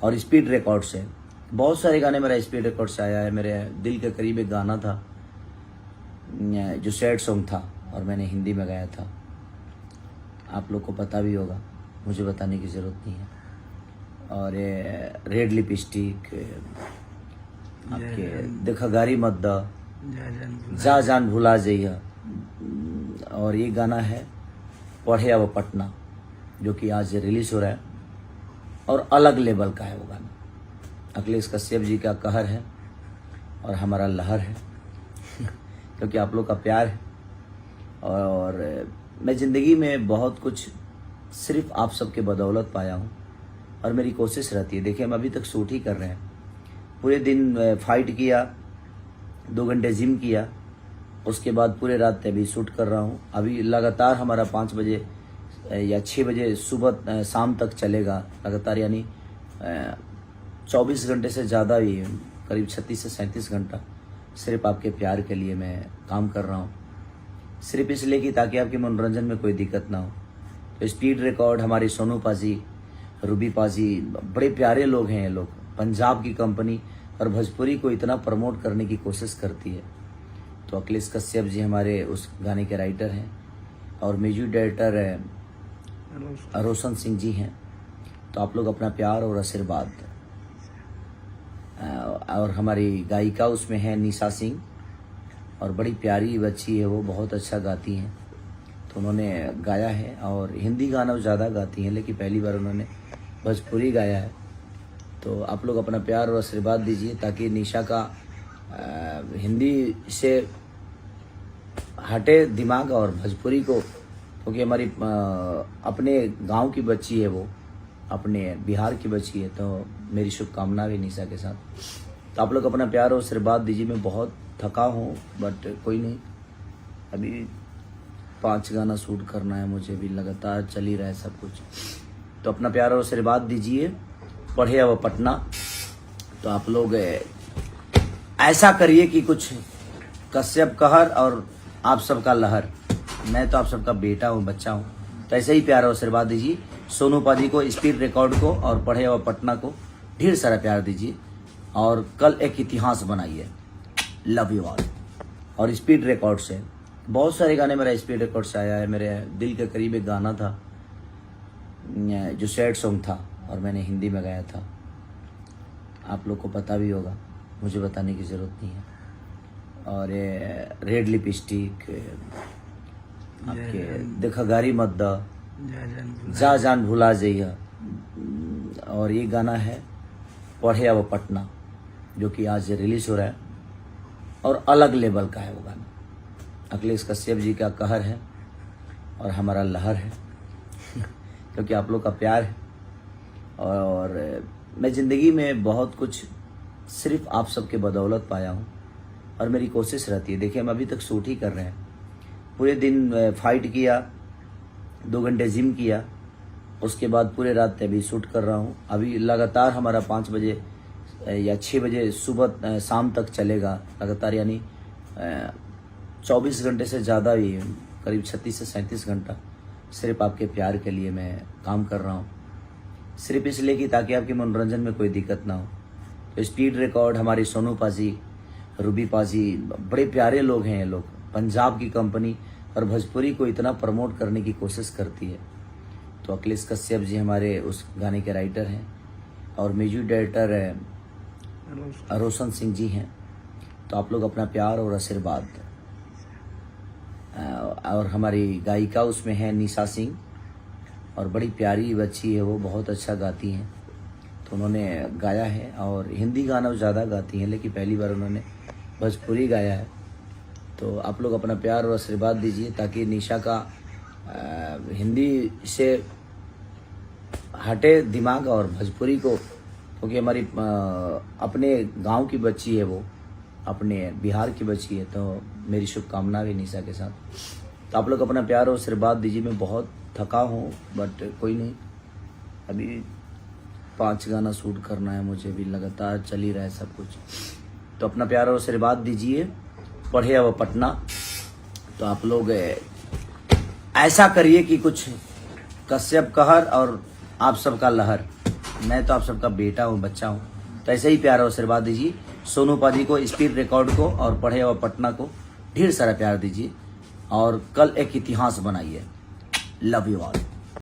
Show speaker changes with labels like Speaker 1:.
Speaker 1: और speed record से बहुत सारे गाने मेरा स्पीड रिकॉर्ड से आया है। मेरे दिल के करीब एक गाना था जो सैड सॉन्ग था और मैंने हिंदी में गाया था। आप लोग को पता भी होगा, मुझे बताने की ज़रूरत नहीं है। और ये रेड लिपस्टिक, आपके देखा गारी मत दा, जा जान भुला जइया। और ये गाना है पढ़े अब पटना, जो कि आज रिलीज हो रहा है और अलग लेवल का है वो गाना। अखिलेश कश्यप जी का कहर है और हमारा लहर है क्योंकि आप लोग का प्यार है। और मैं ज़िंदगी में बहुत कुछ सिर्फ आप सबके बदौलत पाया हूँ और मेरी कोशिश रहती है। देखिए, हम अभी तक शूट ही कर रहे हैं। पूरे दिन फाइट किया, 2 घंटे जिम किया, उसके बाद पूरे रात अभी शूट कर रहा हूँ। अभी लगातार हमारा 5 बजे या 6 बजे सुबह शाम तक चलेगा लगातार, यानी 24 घंटे से ज़्यादा ही, करीब 36 से 37 घंटा सिर्फ आपके प्यार के लिए मैं काम कर रहा हूँ। सिर्फ इसलिए कि ताकि आपके मनोरंजन में कोई दिक्कत ना हो। तो स्पीड रिकॉर्ड, हमारी सोनू पाजी, रूबी पाजी, बड़े प्यारे लोग हैं ये लोग। पंजाब की कंपनी और भोजपुरी को इतना प्रमोट करने की कोशिश करती है। तो अखिलेश कश्यप जी हमारे उस गाने के राइटर हैं और म्यूजिक डायरेक्टर रोशन सिंह जी हैं। तो आप लोग अपना प्यार और आशीर्वाद, और हमारी गायिका उसमें है निशा सिंह, और बड़ी प्यारी बच्ची है वो, बहुत अच्छा गाती हैं। तो उन्होंने गाया है और हिंदी गाना ज़्यादा गाती हैं, लेकिन पहली बार उन्होंने भोजपुरी गाया है। तो आप लोग अपना प्यार और आशीर्वाद दीजिए ताकि निशा का हिंदी से हटे दिमाग और भोजपुरी को, क्योंकि हमारी अपने गांव की बच्ची है वो, अपने बिहार की बच्ची है। तो मेरी शुभकामना भी निशा के साथ। तो आप लोग अपना प्यार और आशीर्वाद दीजिए। मैं बहुत थका हूँ, बट कोई नहीं, अभी 5 गाना शूट करना है मुझे भी, लगातार चल ही रहा है सब कुछ। तो अपना प्यार और आशीर्वाद दीजिए। पढ़े अब पटना। तो आप लोग ऐसा करिए कि कुछ कश्यप कहर और आप सबका लहर। मैं तो आप सबका बेटा हूँ, बच्चा हूँ, तो ऐसे ही प्यार और आशीर्वाद दीजिए। सोनू पाजी को, स्पीड रिकॉर्ड को और पढ़े अब पटना को ढेर सारा प्यार दीजिए और कल एक इतिहास बनाइए। Love you all. और स्पीड रिकॉर्ड से बहुत सारे गाने मेरा स्पीड रिकॉर्ड से आया है। मेरे दिल के करीब एक गाना था जो सैड सॉन्ग था और मैंने हिंदी में गाया था। आप लोग को पता भी होगा, मुझे बताने की ज़रूरत नहीं है। और ये रेड लिपस्टिक, आपके देखा गारी मत दा, जा जान भुला जइया। और ये गाना है पढ़े अब पटना, जो कि आज रिलीज हो रहा है और अलग लेवल का है वो गाना। अखिलेश कश्यप जी का कहर है और हमारा लहर है क्योंकि आप लोग का प्यार है। और मैं ज़िंदगी में बहुत कुछ सिर्फ आप सबके बदौलत पाया हूँ और मेरी कोशिश रहती है। देखिए, हम अभी तक शूट ही कर रहे हैं। पूरे दिन फाइट किया, 2 घंटे जिम किया, उसके बाद पूरे रात अभी शूट कर रहा हूँ। अभी लगातार हमारा 5 बजे या 6 बजे सुबह शाम तक चलेगा लगातार, यानी 24 घंटे से ज़्यादा ही, करीब 36 से 37 घंटा सिर्फ आपके प्यार के लिए मैं काम कर रहा हूँ। सिर्फ इसलिए कि ताकि आपके मनोरंजन में कोई दिक्कत ना हो। तो स्पीड रिकॉर्ड, हमारी सोनू पाजी, रूबी पाजी, बड़े प्यारे लोग हैं ये लोग। पंजाब की कंपनी और भोजपुरी को इतना प्रमोट करने की कोशिश करती है। तो अखिलेश कश्यप जी हमारे उस गाने के राइटर हैं और म्यूजिक डायरेक्टर रोशन सिंह जी हैं। तो आप लोग अपना प्यार और आशीर्वाद, और हमारी गायिका उसमें है निशा सिंह, और बड़ी प्यारी बच्ची है वो, बहुत अच्छा गाती हैं। तो उन्होंने गाया है और हिंदी गाना ज़्यादा गाती हैं, लेकिन पहली बार उन्होंने भोजपुरी गाया है। तो आप लोग अपना प्यार और आशीर्वाद दीजिए ताकि निशा का हिंदी से हटे दिमाग और भोजपुरी को, क्योंकि हमारी अपने गांव की बच्ची है वो, अपने बिहार की बच्ची है। तो मेरी शुभकामना भी निशा के साथ। तो आप लोग अपना प्यार और आशीर्वाद दीजिए। मैं बहुत थका हूँ, बट कोई नहीं, अभी 5 गाना शूट करना है मुझे भी, लगातार चल ही रहा है सब कुछ। तो अपना प्यार और आशीर्वाद दीजिए। पढ़े अब पटना। तो आप लोग ऐसा करिए कि कुछ कश्यप कहर और आप सबका लहर। मैं तो आप सबका बेटा हूँ, बच्चा हूँ, तो ऐसे ही प्यार और आशीर्वाद दीजिए। सोनू पाजी को, स्पीड रिकॉर्ड को और पढ़े हुआ पटना को ढेर सारा प्यार दीजिए और कल एक इतिहास बनाइए। Love you all.